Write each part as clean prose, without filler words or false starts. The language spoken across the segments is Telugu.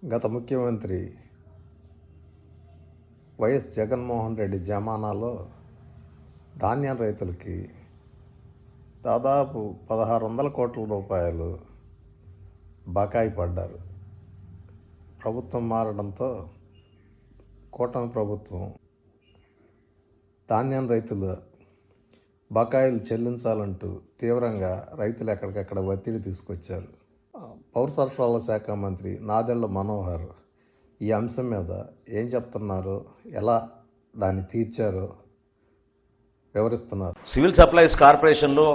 గత ముఖ్యమంత్రి వైఎస్ జగన్మోహన్ రెడ్డి జమానాలో ధాన్యం రైతులకి దాదాపు 1600 కోట్ల రూపాయలు బకాయి పడ్డారు. ప్రభుత్వం మారడంతో కూటమి ప్రభుత్వం ధాన్యం రైతుల బకాయిలు చెల్లించాలంటూ తీవ్రంగా రైతులు ఎక్కడికక్కడ ఒత్తిడి తీసుకొచ్చారు. పౌర సరఫరాల శాఖ మంత్రి నాదెళ్ల మనోహర్ ఈ అంశం మీద ఏం చెప్తున్నారో, ఎలా దాన్ని తీర్చారో వివరిస్తున్నారు. సివిల్ సప్లైస్ కార్పొరేషన్లో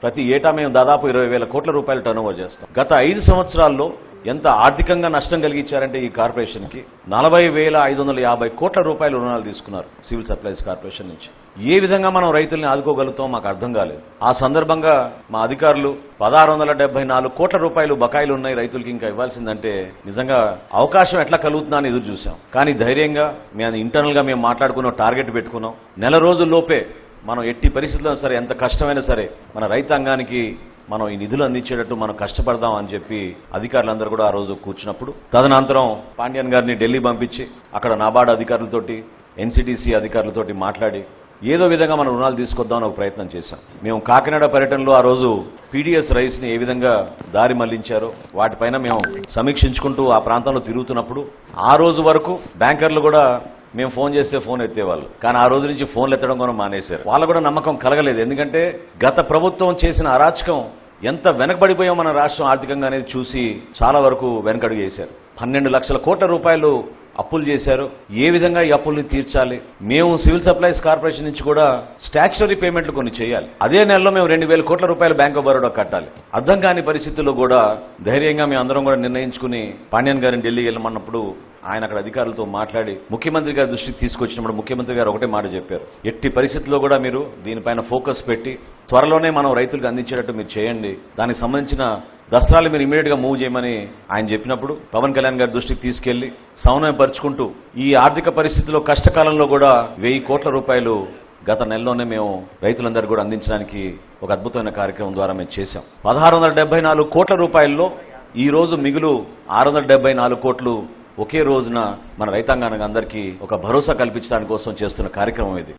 ప్రతి ఏటా మేము దాదాపు 20,000 కోట్ల రూపాయలు టర్నోవర్ చేస్తాం. గత 5 సంవత్సరాల్లో ఎంత ఆర్థికంగా నష్టం కలిగించారంటే ఈ కార్పొరేషన్కి 40,550 కోట్ల రూపాయలు రుణాలు తీసుకున్నారు సివిల్ సప్లైస్ కార్పొరేషన్ నుంచి. ఏ విధంగా మనం రైతుల్ని ఆదుకోగలుగుతాం మాకు అర్థం కాలేదు. ఆ సందర్భంగా మా అధికారులు 1674 కోట్ల రూపాయలు బకాయిలు ఉన్నాయి రైతులకి, ఇంకా ఇవ్వాల్సిందంటే నిజంగా అవకాశం ఎట్లా కలుగుతుందా అని ఎదురు చూసాం. కానీ ధైర్యంగా మేము ఇంటర్నల్ గా మేము మాట్లాడుకున్నాం, టార్గెట్ పెట్టుకున్నాం. నెల రోజుల్లోపే మనం ఎట్టి పరిస్థితుల్లో సరే, ఎంత కష్టమైనా సరే మన రైతాంగానికి మనం ఈ నిధులు అందించేటట్టు మనం కష్టపడదాం అని చెప్పి అధికారులందరూ కూడా ఆ రోజు కూర్చున్నప్పుడు, తదనంతరం పాండ్యన్ గారిని ఢిల్లీ పంపించి అక్కడ నాబార్డు అధికారులతోటి, ఎన్సిటిసి అధికారులతోటి మాట్లాడి ఏదో విధంగా మనం రుణాలు తీసుకొద్దామని ఒక ప్రయత్నం చేశాం. మేము కాకినాడ పర్యటనలో ఆ రోజు పీడీఎస్ రైస్ ని ఏ విధంగా దారి మళ్లించారో వాటిపైన మేము సమీక్షించుకుంటూ ఆ ప్రాంతంలో తిరుగుతున్నప్పుడు, ఆ రోజు వరకు బ్యాంకర్లు కూడా మేము ఫోన్ చేస్తే ఫోన్ ఎత్తేవాళ్ళు, కానీ ఆ రోజు నుంచి ఫోన్లు ఎత్తడం కూడా మానేశారు. వాళ్ళకు కూడా నమ్మకం కలగలేదు. ఎందుకంటే గత ప్రభుత్వం చేసిన అరాచకం ఎంత వెనకబడిపోయాం మన రాష్ట్రం ఆర్థికంగా అనేది చూసి చాలా వరకు వెనకడుగు వేశారు. 12 లక్షల కోట్ల రూపాయలు అప్పులు చేశారు. ఏ విధంగా ఈ అప్పుల్ని తీర్చాలి? మేము సివిల్ సప్లైస్ కార్పొరేషన్ నుంచి కూడా స్టాచ్యుటరీ పేమెంట్లు కొన్ని చేయాలి. అదే నెలలో మేము 2,000 కోట్ల రూపాయలు బ్యాంక్ ఆఫ్ బరోడా కట్టాలి. అర్థం కాని పరిస్థితుల్లో కూడా ధైర్యంగా మేము అందరం కూడా నిర్ణయించుకుని పాండ్యన్ గారిని ఢిల్లీకి వెళ్ళమన్నప్పుడు ఆయన అక్కడ అధికారులతో మాట్లాడి ముఖ్యమంత్రి గారి దృష్టికి తీసుకొచ్చినప్పుడు ముఖ్యమంత్రి గారు ఒకటే మాట చెప్పారు, ఎట్టి పరిస్థితుల్లో కూడా మీరు దీనిపైన ఫోకస్ పెట్టి త్వరలోనే మనం రైతులకు అందించేటట్టు మీరు చేయండి, దానికి సంబంధించిన దసరాలు మీరు ఇమీడియట్ గా మూవ్ చేయమని ఆయన చెప్పినప్పుడు పవన్ కళ్యాణ్ గారి దృష్టికి తీసుకెళ్లి సమన్వయపరుచుకుంటూ ఈ ఆర్థిక పరిస్థితిలో కష్టకాలంలో కూడా 1000 కోట్ల రూపాయలు గత నెలలోనే మేము రైతులందరూ కూడా అందించడానికి ఒక అద్భుతమైన కార్యక్రమం ద్వారా మేము చేశాం. 1674 కోట్ల రూపాయల్లో ఈ రోజు మిగులు 674 కోట్లు ఒకే రోజున మన రైతాంగానికి అందరికీ ఒక భరోసా కల్పించడానికి కోసం చేస్తున్న కార్యక్రమం ఇది.